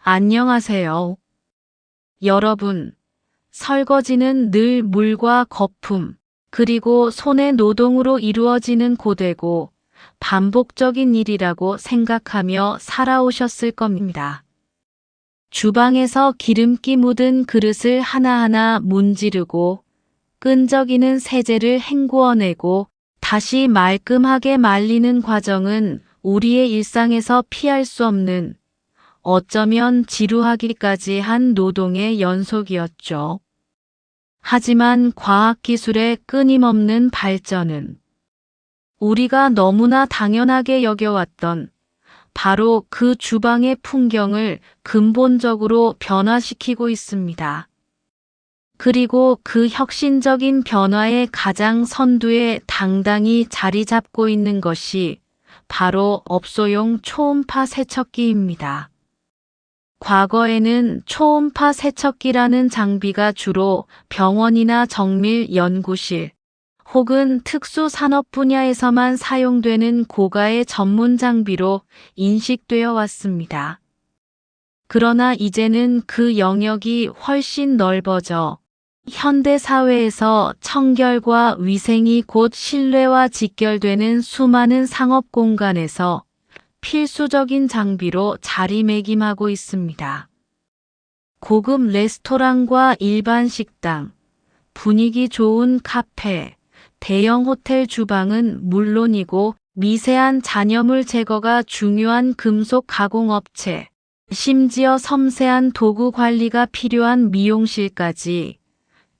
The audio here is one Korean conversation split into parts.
안녕하세요. 여러분, 설거지는 늘 물과 거품, 그리고 손의 노동으로 이루어지는 고되고 반복적인 일이라고 생각하며 살아오셨을 겁니다. 주방에서 기름기 묻은 그릇을 하나하나 문지르고 끈적이는 세제를 헹구어내고 다시 말끔하게 말리는 과정은 우리의 일상에서 피할 수 없는, 어쩌면 지루하기까지 한 노동의 연속이었죠. 하지만 과학기술의 끊임없는 발전은 우리가 너무나 당연하게 여겨왔던 바로 그 주방의 풍경을 근본적으로 변화시키고 있습니다. 그리고 그 혁신적인 변화의 가장 선두에 당당히 자리 잡고 있는 것이 바로 업소용 초음파 세척기입니다. 과거에는 초음파 세척기라는 장비가 주로 병원이나 정밀 연구실 혹은 특수 산업 분야에서만 사용되는 고가의 전문 장비로 인식되어 왔습니다. 그러나 이제는 그 영역이 훨씬 넓어져 현대 사회에서 청결과 위생이 곧 신뢰와 직결되는 수많은 상업 공간에서 필수적인 장비로 자리매김하고 있습니다. 고급 레스토랑과 일반 식당, 분위기 좋은 카페, 대형 호텔 주방은 물론이고 미세한 잔여물 제거가 중요한 금속 가공업체, 심지어 섬세한 도구 관리가 필요한 미용실까지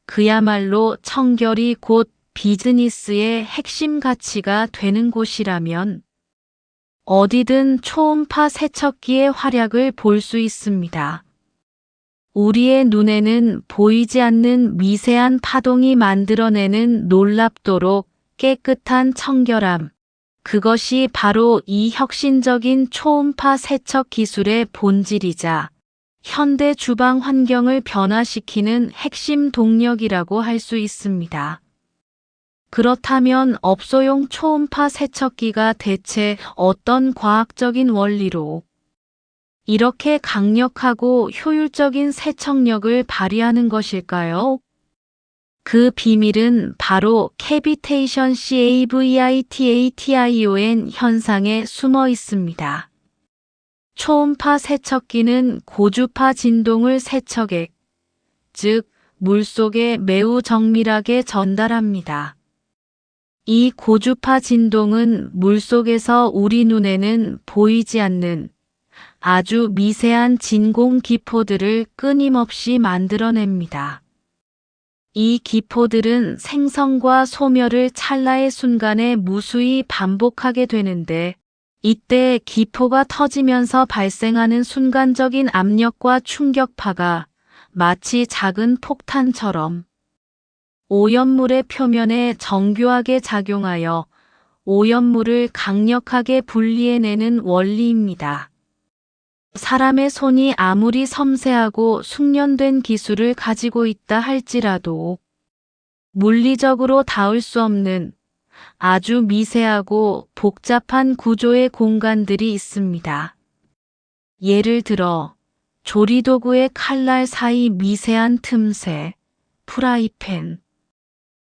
그야말로 청결이 곧 비즈니스의 핵심 가치가 되는 곳이라면 어디든 초음파 세척기의 활약을 볼 수 있습니다. 우리의 눈에는 보이지 않는 미세한 파동이 만들어내는 놀랍도록 깨끗한 청결함, 그것이 바로 이 혁신적인 초음파 세척 기술의 본질이자 현대 주방 환경을 변화시키는 핵심 동력이라고 할 수 있습니다. 그렇다면 업소용 초음파 세척기가 대체 어떤 과학적인 원리로 이렇게 강력하고 효율적인 세척력을 발휘하는 것일까요? 그 비밀은 바로 캐비테이션 CAVITATION 현상에 숨어 있습니다. 초음파 세척기는 고주파 진동을 세척액, 즉 물속에 매우 정밀하게 전달합니다. 이 고주파 진동은 물속에서 우리 눈에는 보이지 않는 아주 미세한 진공 기포들을 끊임없이 만들어냅니다. 이 기포들은 생성과 소멸을 찰나의 순간에 무수히 반복하게 되는데, 이때 기포가 터지면서 발생하는 순간적인 압력과 충격파가 마치 작은 폭탄처럼 오염물의 표면에 정교하게 작용하여 오염물을 강력하게 분리해내는 원리입니다. 사람의 손이 아무리 섬세하고 숙련된 기술을 가지고 있다 할지라도 물리적으로 닿을 수 없는 아주 미세하고 복잡한 구조의 공간들이 있습니다. 예를 들어 조리도구의 칼날 사이 미세한 틈새, 프라이팬,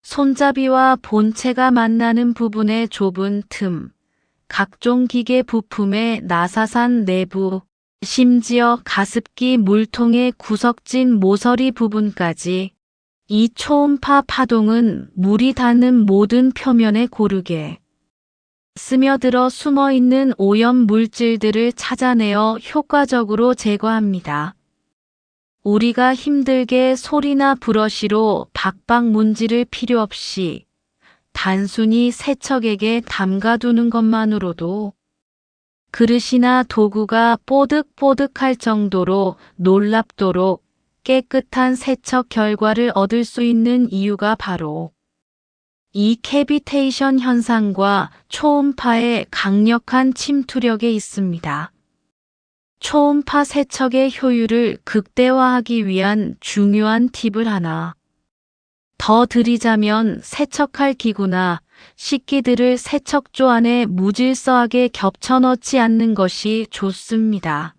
손잡이와 본체가 만나는 부분의 좁은 틈, 각종 기계 부품의 나사산 내부, 심지어 가습기 물통의 구석진 모서리 부분까지 이 초음파 파동은 물이 닿는 모든 표면에 고르게 스며들어 숨어있는 오염 물질들을 찾아내어 효과적으로 제거합니다. 우리가 힘들게 소리나 브러쉬로 박박 문지를 필요 없이 단순히 세척액에 담가두는 것만으로도 그릇이나 도구가 뽀득뽀득할 정도로 놀랍도록 깨끗한 세척 결과를 얻을 수 있는 이유가 바로 이 캐비테이션 현상과 초음파의 강력한 침투력에 있습니다. 초음파 세척의 효율을 극대화하기 위한 중요한 팁을 하나 더 드리자면, 세척할 기구나 식기들을 세척조 안에 무질서하게 겹쳐 넣지 않는 것이 좋습니다.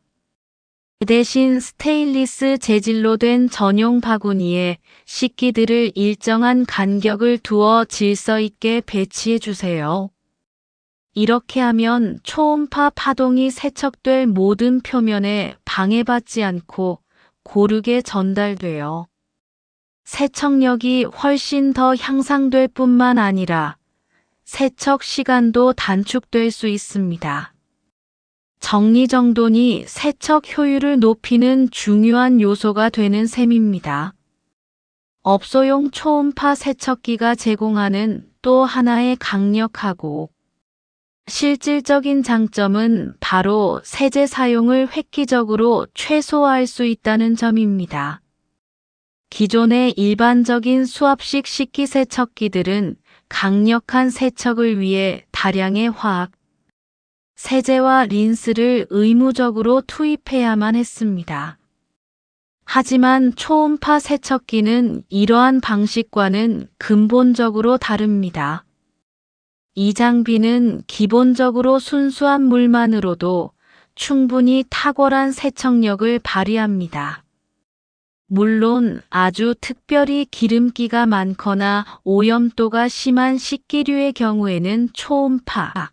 대신 스테인리스 재질로 된 전용 바구니에 식기들을 일정한 간격을 두어 질서 있게 배치해 주세요. 이렇게 하면 초음파 파동이 세척될 모든 표면에 방해받지 않고 고르게 전달돼요. 세척력이 훨씬 더 향상될 뿐만 아니라 세척 시간도 단축될 수 있습니다. 정리정돈이 세척 효율을 높이는 중요한 요소가 되는 셈입니다. 업소용 초음파 세척기가 제공하는 또 하나의 강력하고 실질적인 장점은 바로 세제 사용을 획기적으로 최소화할 수 있다는 점입니다. 기존의 일반적인 수압식 식기세척기들은 강력한 세척을 위해 다량의 화학, 세제와 린스를 의무적으로 투입해야만 했습니다. 하지만 초음파 세척기는 이러한 방식과는 근본적으로 다릅니다. 이 장비는 기본적으로 순수한 물만으로도 충분히 탁월한 세척력을 발휘합니다. 물론 아주 특별히 기름기가 많거나 오염도가 심한 식기류의 경우에는 초음파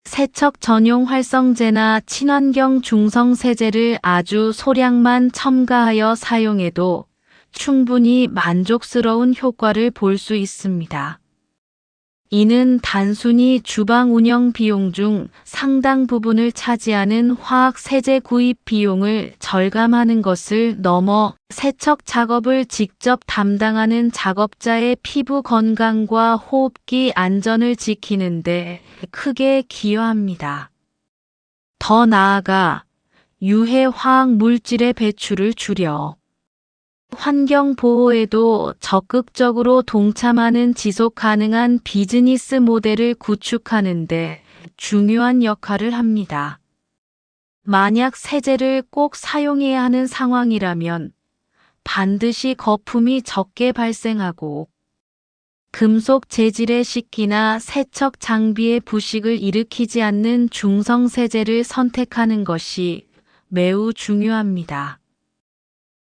세척 전용 활성제나 친환경 중성 세제를 아주 소량만 첨가하여 사용해도 충분히 만족스러운 효과를 볼 수 있습니다. 이는 단순히 주방 운영 비용 중 상당 부분을 차지하는 화학 세제 구입 비용을 절감하는 것을 넘어 세척 작업을 직접 담당하는 작업자의 피부 건강과 호흡기 안전을 지키는 데 크게 기여합니다. 더 나아가 유해 화학 물질의 배출을 줄여 환경 보호에도 적극적으로 동참하는 지속 가능한 비즈니스 모델을 구축하는 데 중요한 역할을 합니다. 만약 세제를 꼭 사용해야 하는 상황이라면 반드시 거품이 적게 발생하고 금속 재질의 식기나 세척 장비의 부식을 일으키지 않는 중성 세제를 선택하는 것이 매우 중요합니다.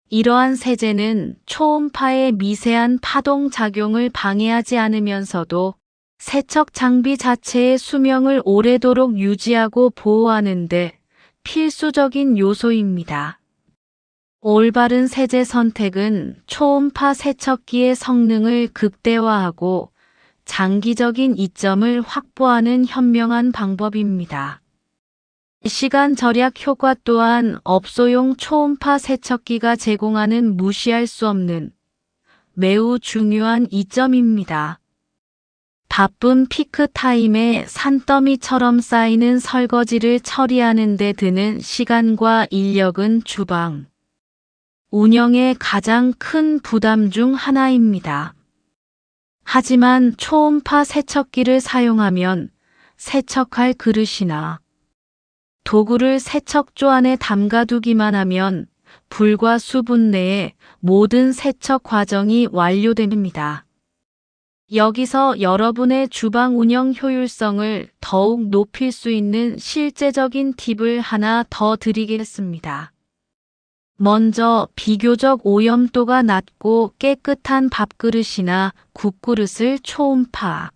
이러한 세제는 초음파의 미세한 파동 작용을 방해하지 않으면서도 세척 장비 자체의 수명을 오래도록 유지하고 보호하는 데 필수적인 요소입니다. 올바른 세제 선택은 초음파 세척기의 성능을 극대화하고 장기적인 이점을 확보하는 현명한 방법입니다. 시간 절약 효과 또한 업소용 초음파 세척기가 제공하는 무시할 수 없는 매우 중요한 이점입니다. 바쁜 피크 타임에 산더미처럼 쌓이는 설거지를 처리하는 데 드는 시간과 인력은 주방 운영의 가장 큰 부담 중 하나입니다. 하지만 초음파 세척기를 사용하면 세척할 그릇이나 도구를 세척조 안에 담가두기만 하면 불과 수분 내에 모든 세척 과정이 완료됩니다. 여기서 여러분의 주방 운영 효율성을 더욱 높일 수 있는 실제적인 팁을 하나 더 드리겠습니다. 먼저 비교적 오염도가 낮고 깨끗한 밥그릇이나 국그릇을 초음파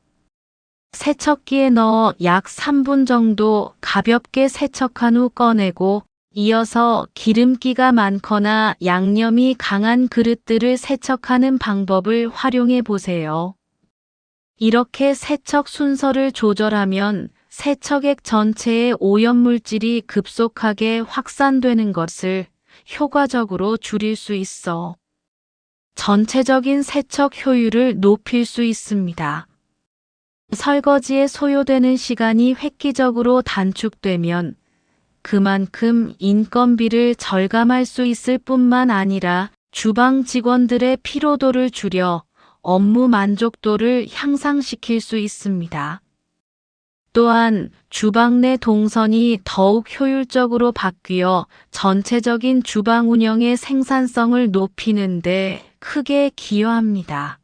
세척기에 넣어 약 3분 정도 가볍게 세척한 후 꺼내고 이어서 기름기가 많거나 양념이 강한 그릇들을 세척하는 방법을 활용해 보세요. 이렇게 세척 순서를 조절하면 세척액 전체의 오염물질이 급속하게 확산되는 것을 효과적으로 줄일 수 있어 전체적인 세척 효율을 높일 수 있습니다. 설거지에 소요되는 시간이 획기적으로 단축되면 그만큼 인건비를 절감할 수 있을 뿐만 아니라 주방 직원들의 피로도를 줄여 업무 만족도를 향상시킬 수 있습니다. 또한 주방 내 동선이 더욱 효율적으로 바뀌어 전체적인 주방 운영의 생산성을 높이는 데 크게 기여합니다.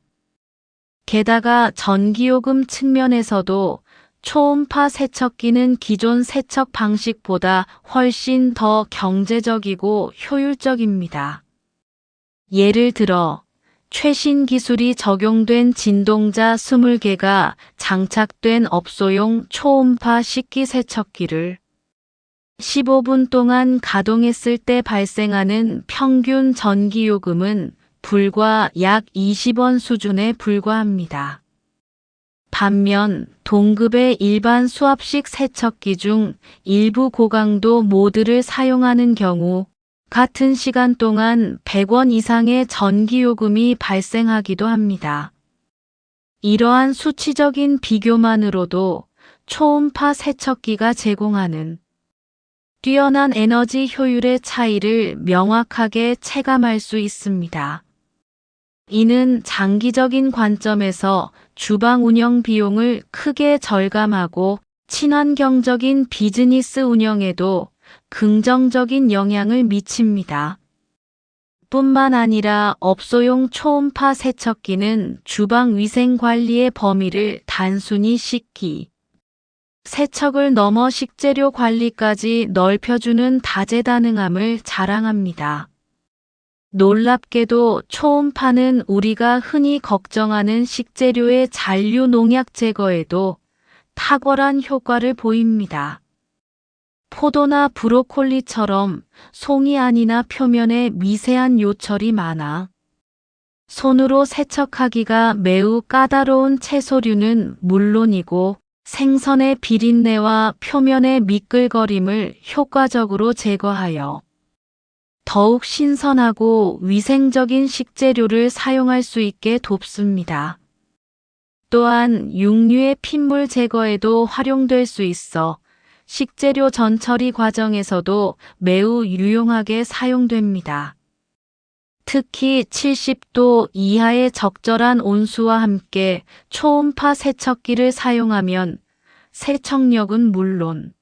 게다가 전기요금 측면에서도 초음파 세척기는 기존 세척 방식보다 훨씬 더 경제적이고 효율적입니다. 예를 들어 최신 기술이 적용된 진동자 20개가 장착된 업소용 초음파 식기세척기를 15분 동안 가동했을 때 발생하는 평균 전기요금은 불과 약 20원 수준에 불과합니다. 반면 동급의 일반 수압식 세척기 중 일부 고강도 모드를 사용하는 경우 같은 시간 동안 100원 이상의 전기요금이 발생하기도 합니다. 이러한 수치적인 비교만으로도 초음파 세척기가 제공하는 뛰어난 에너지 효율의 차이를 명확하게 체감할 수 있습니다. 이는 장기적인 관점에서 주방 운영 비용을 크게 절감하고 친환경적인 비즈니스 운영에도 긍정적인 영향을 미칩니다. 뿐만 아니라 업소용 초음파 세척기는 주방 위생 관리의 범위를 단순히 씻기, 세척을 넘어 식재료 관리까지 넓혀주는 다재다능함을 자랑합니다. 놀랍게도 초음파는 우리가 흔히 걱정하는 식재료의 잔류 농약 제거에도 탁월한 효과를 보입니다. 포도나 브로콜리처럼 송이 안이나 표면에 미세한 요철이 많아 손으로 세척하기가 매우 까다로운 채소류는 물론이고 생선의 비린내와 표면의 미끌거림을 효과적으로 제거하여 더욱 신선하고 위생적인 식재료를 사용할 수 있게 돕습니다. 또한 육류의 핏물 제거에도 활용될 수 있어 식재료 전처리 과정에서도 매우 유용하게 사용됩니다. 특히 70도 이하의 적절한 온수와 함께 초음파 세척기를 사용하면 세척력은 물론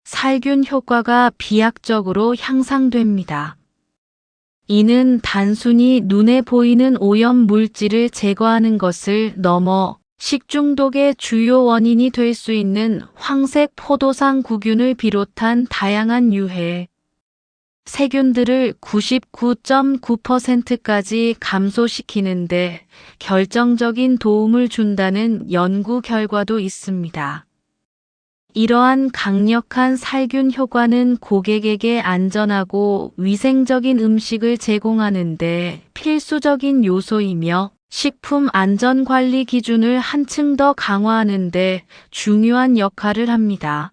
살균 효과가 비약적으로 향상됩니다. 이는 단순히 눈에 보이는 오염 물질을 제거하는 것을 넘어 식중독의 주요 원인이 될 수 있는 황색 포도상 구균을 비롯한 다양한 유해, 세균들을 99.9%까지 감소시키는데 결정적인 도움을 준다는 연구 결과도 있습니다. 이러한 강력한 살균 효과는 고객에게 안전하고 위생적인 음식을 제공하는 데 필수적인 요소이며 식품 안전 관리 기준을 한층 더 강화하는 데 중요한 역할을 합니다.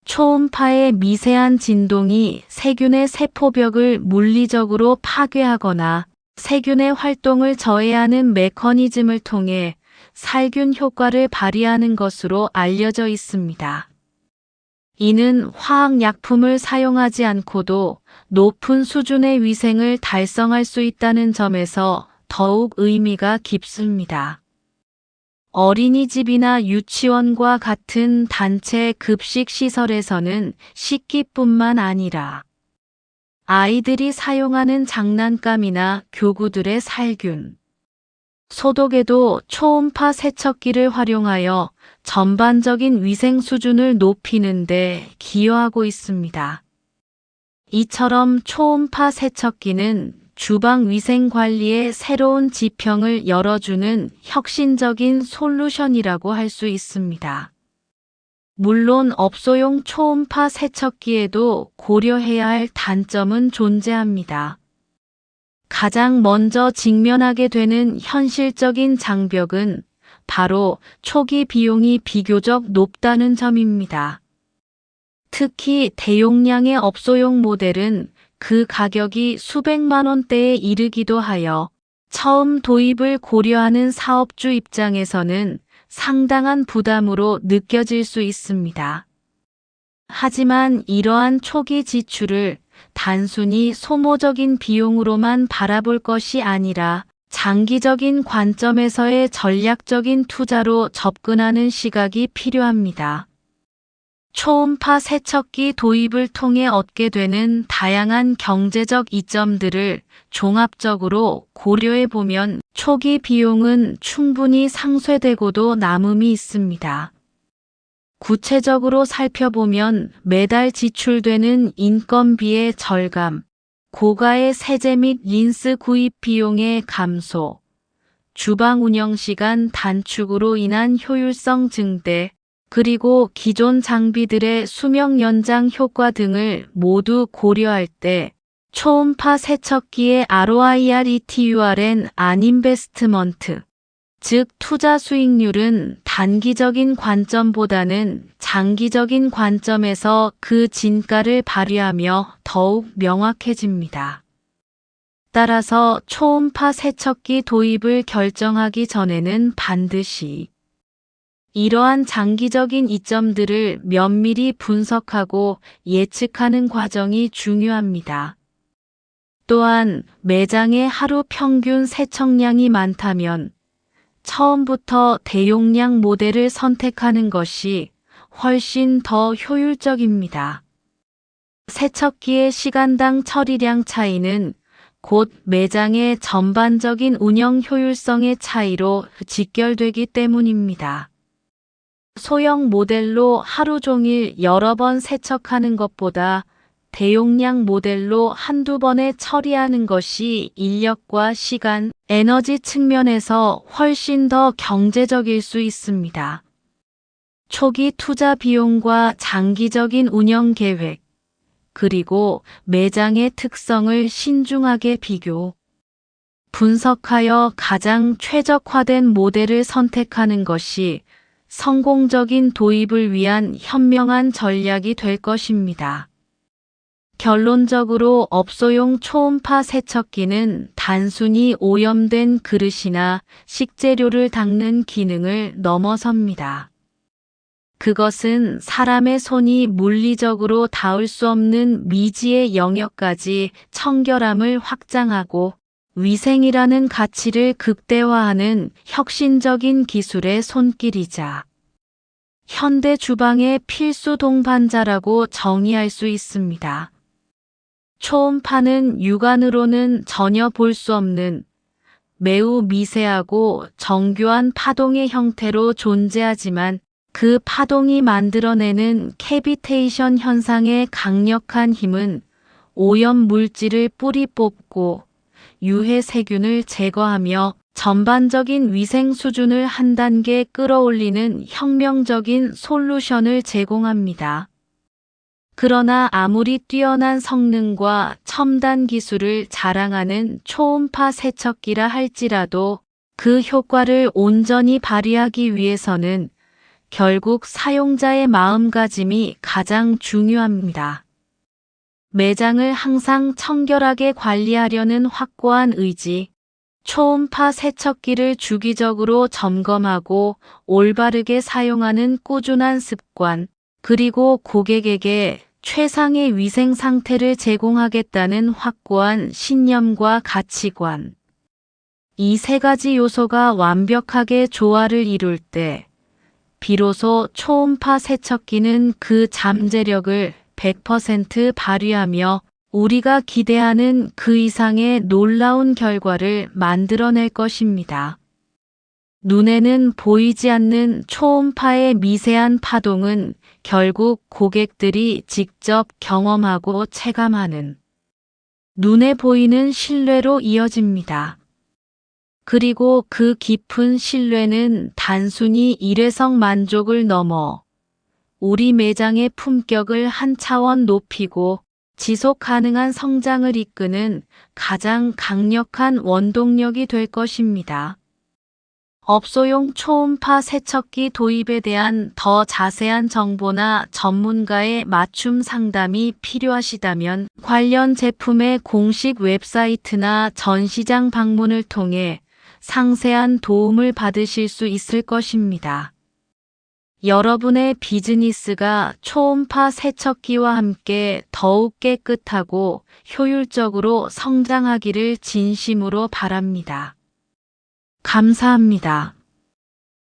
초음파의 미세한 진동이 세균의 세포벽을 물리적으로 파괴하거나 세균의 활동을 저해하는 메커니즘을 통해 살균 효과를 발휘하는 것으로 알려져 있습니다. 이는 화학약품을 사용하지 않고도 높은 수준의 위생을 달성할 수 있다는 점에서 더욱 의미가 깊습니다. 어린이집이나 유치원과 같은 단체 급식 시설에서는 식기뿐만 아니라 아이들이 사용하는 장난감이나 교구들의 살균, 소독에도 초음파 세척기를 활용하여 전반적인 위생 수준을 높이는 데 기여하고 있습니다. 이처럼 초음파 세척기는 주방 위생 관리의 새로운 지평을 열어주는 혁신적인 솔루션이라고 할 수 있습니다. 물론 업소용 초음파 세척기에도 고려해야 할 단점은 존재합니다. 가장 먼저 직면하게 되는 현실적인 장벽은 바로 초기 비용이 비교적 높다는 점입니다. 특히 대용량의 업소용 모델은 그 가격이 수백만 원대에 이르기도 하여 처음 도입을 고려하는 사업주 입장에서는 상당한 부담으로 느껴질 수 있습니다. 하지만 이러한 초기 지출을 단순히 소모적인 비용으로만 바라볼 것이 아니라 장기적인 관점에서의 전략적인 투자로 접근하는 시각이 필요합니다. 초음파 세척기 도입을 통해 얻게 되는 다양한 경제적 이점들을 종합적으로 고려해 보면 초기 비용은 충분히 상쇄되고도 남음이 있습니다. 구체적으로 살펴보면 매달 지출되는 인건비의 절감, 고가의 세제 및 린스 구입 비용의 감소, 주방 운영 시간 단축으로 인한 효율성 증대, 그리고 기존 장비들의 수명 연장 효과 등을 모두 고려할 때 초음파 세척기의 ROIRETUR은 안인베스트먼트, 즉 투자 수익률은 단기적인 관점보다는 장기적인 관점에서 그 진가를 발휘하며 더욱 명확해집니다. 따라서 초음파 세척기 도입을 결정하기 전에는 반드시 이러한 장기적인 이점들을 면밀히 분석하고 예측하는 과정이 중요합니다. 또한 매장의 하루 평균 세척량이 많다면 처음부터 대용량 모델을 선택하는 것이 훨씬 더 효율적입니다. 세척기의 시간당 처리량 차이는 곧 매장의 전반적인 운영 효율성의 차이로 직결되기 때문입니다. 소형 모델로 하루 종일 여러 번 세척하는 것보다 대용량 모델로 한두 번에 처리하는 것이 인력과 시간, 에너지 측면에서 훨씬 더 경제적일 수 있습니다. 초기 투자 비용과 장기적인 운영 계획, 그리고 매장의 특성을 신중하게 비교, 분석하여 가장 최적화된 모델을 선택하는 것이 성공적인 도입을 위한 현명한 전략이 될 것입니다. 결론적으로 업소용 초음파 세척기는 단순히 오염된 그릇이나 식재료를 닦는 기능을 넘어섭니다. 그것은 사람의 손이 물리적으로 닿을 수 없는 미지의 영역까지 청결함을 확장하고 위생이라는 가치를 극대화하는 혁신적인 기술의 손길이자 현대 주방의 필수 동반자라고 정의할 수 있습니다. 초음파는 육안으로는 전혀 볼 수 없는 매우 미세하고 정교한 파동의 형태로 존재하지만 그 파동이 만들어내는 캐비테이션 현상의 강력한 힘은 오염 물질을 뿌리 뽑고 유해 세균을 제거하며 전반적인 위생 수준을 한 단계 끌어올리는 혁명적인 솔루션을 제공합니다. 그러나 아무리 뛰어난 성능과 첨단 기술을 자랑하는 초음파 세척기라 할지라도 그 효과를 온전히 발휘하기 위해서는 결국 사용자의 마음가짐이 가장 중요합니다. 매장을 항상 청결하게 관리하려는 확고한 의지, 초음파 세척기를 주기적으로 점검하고 올바르게 사용하는 꾸준한 습관, 그리고 고객에게 최상의 위생 상태를 제공하겠다는 확고한 신념과 가치관. 이 세 가지 요소가 완벽하게 조화를 이룰 때 비로소 초음파 세척기는 그 잠재력을 100% 발휘하며 우리가 기대하는 그 이상의 놀라운 결과를 만들어낼 것입니다. 눈에는 보이지 않는 초음파의 미세한 파동은 결국 고객들이 직접 경험하고 체감하는 눈에 보이는 신뢰로 이어집니다. 그리고 그 깊은 신뢰는 단순히 일회성 만족을 넘어 우리 매장의 품격을 한 차원 높이고 지속 가능한 성장을 이끄는 가장 강력한 원동력이 될 것입니다. 업소용 초음파 세척기 도입에 대한 더 자세한 정보나 전문가의 맞춤 상담이 필요하시다면 관련 제품의 공식 웹사이트나 전시장 방문을 통해 상세한 도움을 받으실 수 있을 것입니다. 여러분의 비즈니스가 초음파 세척기와 함께 더욱 깨끗하고 효율적으로 성장하기를 진심으로 바랍니다. 감사합니다.